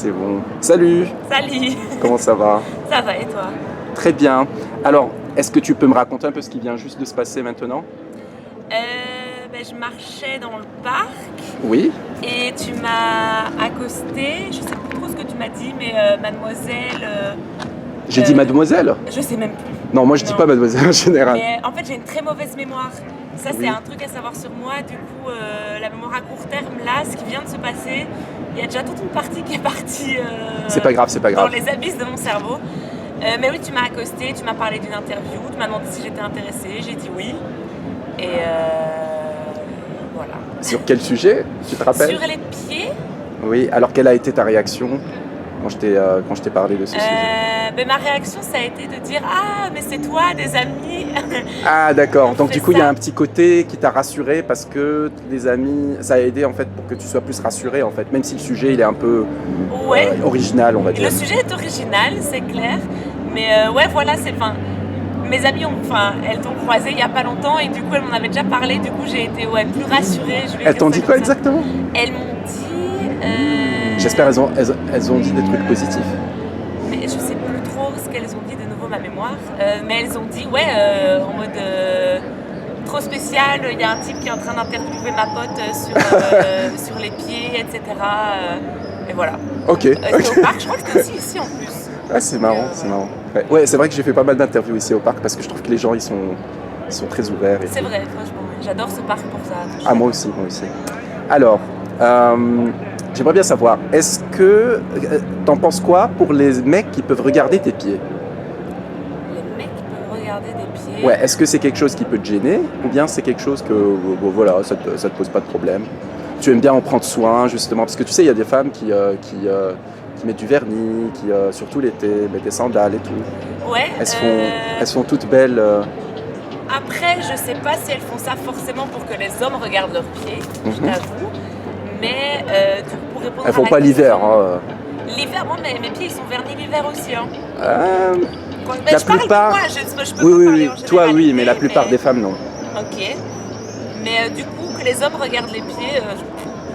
C'est bon. Salut, Salut, comment ça va? ça va et toi? Très bien. Alors, est-ce que tu peux me raconter un peu ce qui vient juste de se passer maintenant? Je marchais dans le parc Oui? et tu m'as accosté, je sais plus trop ce que tu m'as dit, mais mademoiselle, J'ai dit Euh, mademoiselle? je sais même plus. Non, moi je dis Non. pas mademoiselle en général. Mais en fait j'ai une très mauvaise mémoire. Ça Oui. c'est un truc à savoir sur moi, du coup la mémoire à court terme là, ce qui vient de se passer, il y a déjà toute une partie qui est partie C'est pas grave, c'est pas dans grave. les abysses de mon cerveau. Mais oui, tu m'as accosté, tu m'as parlé d'une interview, tu m'as demandé si j'étais intéressée, j'ai dit oui. Et voilà. Sur quel sujet? Tu te rappelles? Sur les pieds, Oui, alors quelle a été ta réaction quand je t'ai parlé de ce sujet? ma réaction ça a été de dire ah mais c'est toi, des amis. Ah d'accord, on donc fait du coup il y a ça. un petit côté qui t'a rassuré parce que les amis, ça a aidé en fait pour que tu sois plus rassuré en fait, même si le sujet il est un peu Ouais. original on va Et dire. le sujet est original, c'est clair. Mais ouais, voilà, mes amies elles t'ont croisé il n'y a pas longtemps et du coup elles m'en avaient déjà parlé. Du coup j'ai été plus rassurée. Je vais Elles dire t'ont ça dit comme quoi ça. exactement? Elles m'ont dit. J'espère elles ont dit des trucs positifs. Mais je sais plus trop ce qu'elles ont dit de nouveau ma mémoire. Mais elles ont dit en mode trop spécial. Il y a un type qui est en train d'interviewer ma pote sur les pieds, etc. Et voilà. Ok, C'était ok. au parc. Je crois que c'était aussi ici en plus. Ah, c'est marrant, c'est marrant. Ouais, c'est vrai que j'ai fait pas mal d'interviews ici au parc parce que je trouve que les gens ils sont très ouverts. Et C'est tout. vrai, franchement. J'adore ce parc pour ça. Ah, moi aussi, moi aussi. Alors, j'aimerais bien savoir, est-ce que t'en penses quoi pour les mecs qui peuvent regarder tes pieds? Les mecs peuvent regarder des pieds. Ouais, est-ce que c'est quelque chose qui peut te gêner ou bien c'est quelque chose que bon, voilà, ça te pose pas de problème? Tu aimes bien en prendre soin justement parce que tu sais, il y a des femmes qui mettent du vernis, qui surtout l'été mettent des sandales et tout. Ouais. Elles sont toutes belles. Après, je sais pas si elles font ça forcément pour que les hommes regardent leurs pieds, je t'avoue. Mais du coup, pour répondre Elles à font la pas question- l'hiver. Hein. L'hiver, moi, mes pieds ils sont vernis l'hiver aussi. Hein. La Je parle de plupart. moi, je peux Oui, pas oui, parler oui. en Toi, oui, généralité, mais la plupart des femmes, non. Ok. Mais du coup, que les hommes regardent les pieds,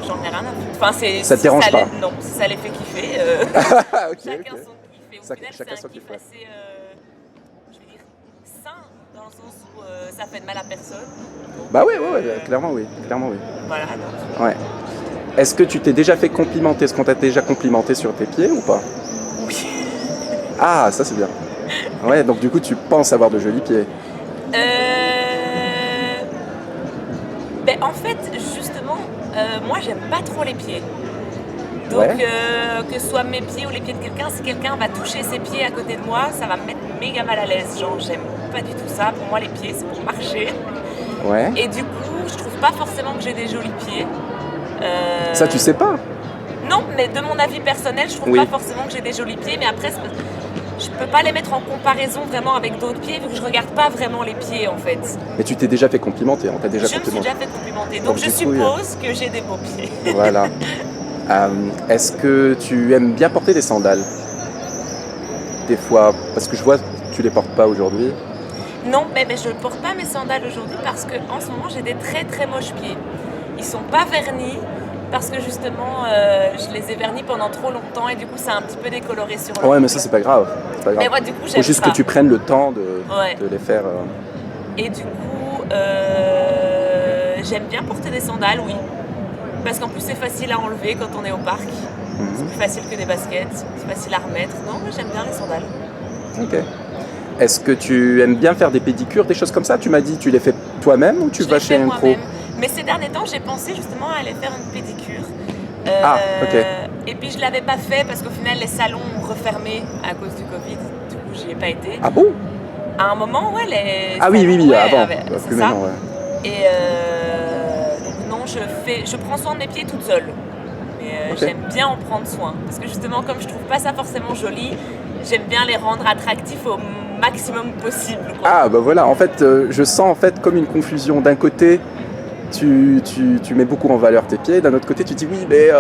j'en ai rien à foutre. Enfin, Ça te dérange pas? Non, si ça les fait kiffer, Ah, ok, chacun ok. son kiff. Et au Ça- final, chacun c'est son un kiff kiff, ouais. assez, je vais dire, sain, dans le sens où ça fait de mal à personne. Donc, Bah oui, ouais, clairement oui, clairement oui. Voilà, donc. Ouais. Est-ce que tu t'es déjà fait complimenter? Est-ce qu'on t'a déjà complimenté sur tes pieds ou pas? Oui. Ah, ça c'est bien. Ouais, donc du coup tu penses avoir de jolis pieds. En fait, justement, moi j'aime pas trop les pieds. Donc Ouais. que ce soit mes pieds ou les pieds de quelqu'un, si quelqu'un va toucher ses pieds à côté de moi, ça va me mettre méga mal à l'aise. Genre j'aime pas du tout ça. Pour moi les pieds c'est pour marcher. Ouais. Et du coup, je trouve pas forcément que j'ai des jolis pieds. Ça tu sais pas? Non, mais de mon avis personnel, je trouve Oui. pas forcément que j'ai des jolis pieds. Mais après, je peux pas les mettre en comparaison vraiment avec d'autres pieds vu que je regarde pas vraiment les pieds en fait. Mais tu t'es déjà fait complimenter, on t'a déjà Je me suis complimenté. déjà fait complimenter. Donc, Donc je du coup, suppose que j'ai des beaux pieds. Voilà. Est-ce que tu aimes bien porter des sandales? Des fois, parce que je vois que tu les portes pas aujourd'hui. Non, mais je ne porte pas mes sandales aujourd'hui parce qu'en ce moment j'ai des très très moches pieds. Ils sont pas vernis parce que justement je les ai vernis pendant trop longtemps et du coup ça a un petit peu décoloré sur Ouais, l'ongle. mais ça c'est pas grave. C'est pas grave. Mais moi du coup Faut j'aime juste pas. que tu prennes le temps Ouais. de les faire. Et du coup j'aime bien porter des sandales, oui. Parce qu'en plus c'est facile à enlever quand on est au parc. C'est plus facile que des baskets, c'est facile à remettre. Non, moi j'aime bien les sandales. Ok. Est-ce que tu aimes bien faire des pédicures, des choses comme ça? Tu m'as dit tu les fais toi-même ou tu Je vas l'ai chez fait un pro? moi-même. Mais ces derniers temps, j'ai pensé justement à aller faire une pédicure. Ah, ok. Et puis je l'avais pas fait parce qu'au final les salons ont refermé à cause du Covid. Du coup, j'y ai pas été. Ah bon? À un moment, ouais, les Ah oui, salons, oui, oui, ouais, avant. c'est Plus ça. maintenant, ouais. Et donc non, je prends soin de mes pieds toute seule. Mais Ok. j'aime bien en prendre soin parce que justement, comme je trouve pas ça forcément joli, j'aime bien les rendre attractifs au maximum possible, quoi. Ah bah voilà, en fait, je sens en fait comme une confusion. D'un côté, tu mets beaucoup en valeur tes pieds, d'un autre côté, tu dis oui, mais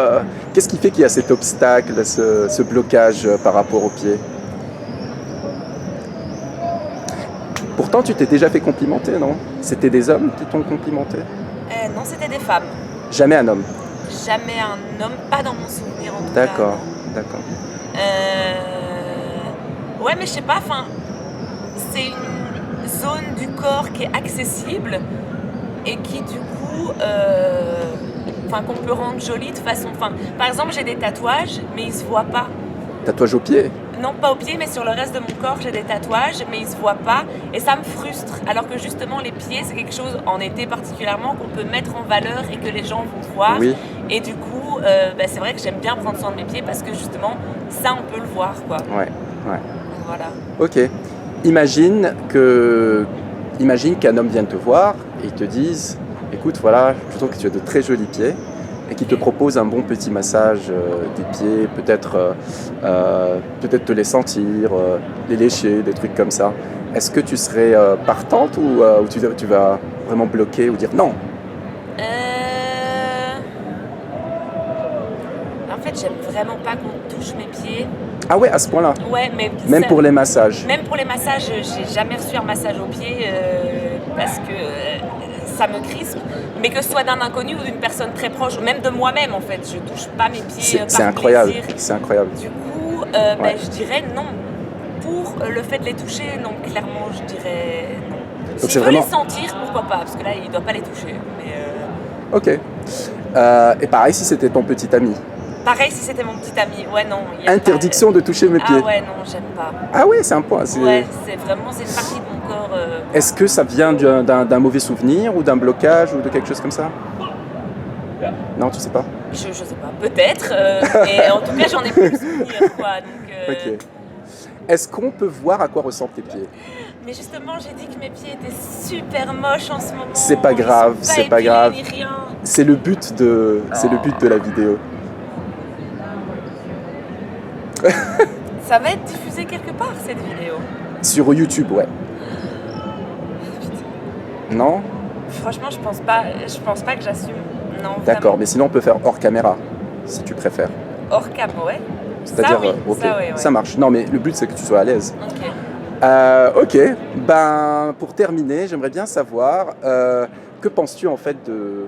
qu'est-ce qui fait qu'il y a cet obstacle, ce blocage par rapport aux pieds? Pourtant, tu t'es déjà fait complimenter, non? C'était des hommes qui t'ont complimenté? Non, c'était des femmes. Jamais un homme. Jamais un homme, pas dans mon souvenir en tout D'accord. cas. D'accord. Ouais, mais je sais pas, enfin, c'est une zone du corps qui est accessible et qui du coup, enfin, qu'on peut rendre jolie de façon. Enfin, par exemple, j'ai des tatouages, mais ils se voient pas. Tatouage au pied? Non, pas au pied, mais sur le reste de mon corps, j'ai des tatouages, mais ils se voient pas et ça me frustre. Alors que justement, les pieds, c'est quelque chose, en été particulièrement, qu'on peut mettre en valeur et que les gens vont voir. Oui. Et du coup, c'est vrai que j'aime bien prendre soin de mes pieds parce que justement, ça, on peut le voir, quoi. Ouais, ouais. Donc, voilà. Ok. Imagine qu'un homme vienne te voir et il te dise, écoute, voilà, je trouve que tu as de très jolis pieds, et qui te propose un bon petit massage des pieds, peut-être te les sentir, les lécher, des trucs comme ça. Est-ce que tu serais partante ou tu vas vraiment bloquer ou dire non? En fait, j'aime vraiment pas qu'on touche mes pieds. Ah ouais, à ce point-là? Ouais, mais Même pour les massages? Même pour les massages, j'ai jamais reçu un massage aux pieds parce que ça me crispe. Mais que ce soit d'un inconnu ou d'une personne très proche, ou même de moi-même en fait, je touche pas mes pieds par C'est incroyable, plaisir. c'est incroyable. Du coup, Ouais. je dirais non. Pour le fait de les toucher, non, clairement, je dirais non. c'est S'il veut vraiment- les sentir, pourquoi pas, parce que là, il doit pas les toucher. Mais, Ok. Et pareil si c'était ton petit ami. pareil, si c'était mon petit ami, ouais, non. Y a Interdiction de toucher mes pas... pieds. Ah ouais, non, j'aime pas. Ah ouais, c'est un point. Ouais, c'est une partie de mon corps. Est-ce que ça vient d'un mauvais souvenir ou d'un blocage ou de quelque chose comme ça? Non, tu sais pas? Je sais pas, peut-être. Mais en tout cas, j'en ai plus le souvenir, quoi. Donc, Ok. Est-ce qu'on peut voir à quoi ressemblent tes pieds? Mais justement, j'ai dit que mes pieds étaient super moches en ce moment. C'est pas Ils grave, sont c'est pas épilés grave. ni rien. C'est le but de la vidéo. Ça va être diffusé quelque part, cette vidéo. Sur YouTube, ouais. Non? Franchement, je pense pas que j'assume. Non, D'accord, vraiment. mais sinon on peut faire hors caméra, si tu préfères. Hors cam, ouais. C'est-à-dire, ça, oui, ok, ça, ouais, ouais. ça marche. Non, mais le but c'est que tu sois à l'aise. Ok. Ok, ben pour terminer, j'aimerais bien savoir que penses-tu en fait de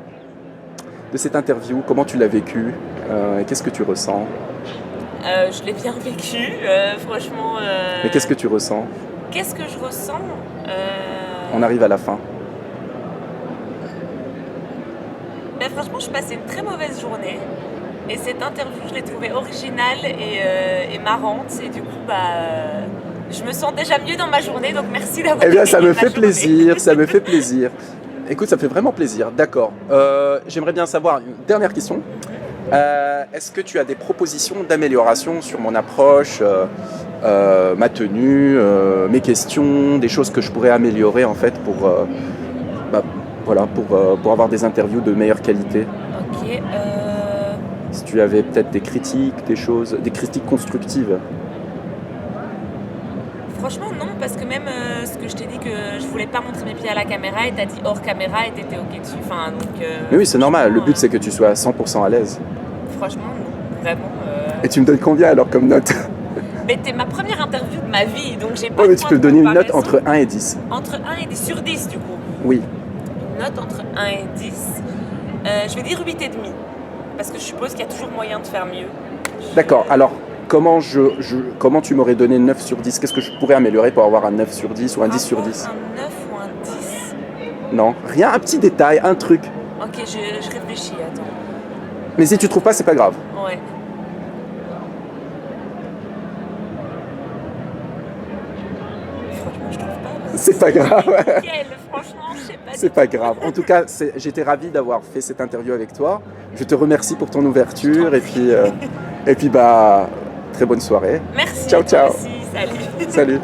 cette interview? Comment tu l'as vécue? Qu'est-ce que tu ressens? Je l'ai bien vécu, franchement. Mais qu'est-ce que tu ressens? Qu'est-ce que je ressens On arrive à la fin. Ben, franchement, je passais une très mauvaise journée. Et cette interview, je l'ai trouvée originale et marrante. Et du coup, je me sens déjà mieux dans ma journée. Donc merci d'avoir Eh bien, ça écrit me ma fait journée. plaisir, ça me fait plaisir. Écoute, ça me fait vraiment plaisir, d'accord. J'aimerais bien savoir, une dernière question. Est-ce que tu as des propositions d'amélioration sur mon approche, ma tenue, mes questions, des choses que je pourrais améliorer en fait pour avoir des interviews de meilleure qualité? Ok. Si tu avais peut-être des critiques, des critiques constructives. Franchement, non, parce que même ce que je t'ai dit que je voulais pas montrer mes pieds à la caméra et t'as dit hors caméra et t'étais ok dessus. Enfin, donc, Mais oui, c'est normal, le franchement, but c'est que tu sois à 100% à l'aise. Franchement, non, vraiment. Et tu me donnes combien alors comme note? Mais t'es ma première interview de ma vie, donc j'ai pas Ouais, mais de tu point peux de donner une note comparaison. entre 1 et 10. Entre 1 et 10 sur 10, du coup. Oui. Une note entre 1 et 10. Je vais dire 8,5. Parce que je suppose qu'il y a toujours moyen de faire mieux. D'accord, alors comment tu m'aurais donné 9 sur 10? Qu'est-ce que je pourrais améliorer pour avoir un 9 sur 10 ou un 10 sur 10? Un 9 ou un 10. Non, rien, un petit détail, un truc. Ok, je réfléchis, attends. Mais si tu trouves pas, c'est pas grave. Ouais. Franchement, je trouve pas. C'est pas grave. Nickel, franchement, je sais pas. C'est pas grave. En tout cas, j'étais ravi d'avoir fait cette interview avec toi. Je te remercie pour ton ouverture et puis très bonne soirée. Merci. Ciao, toi ciao. aussi, salut. Salut.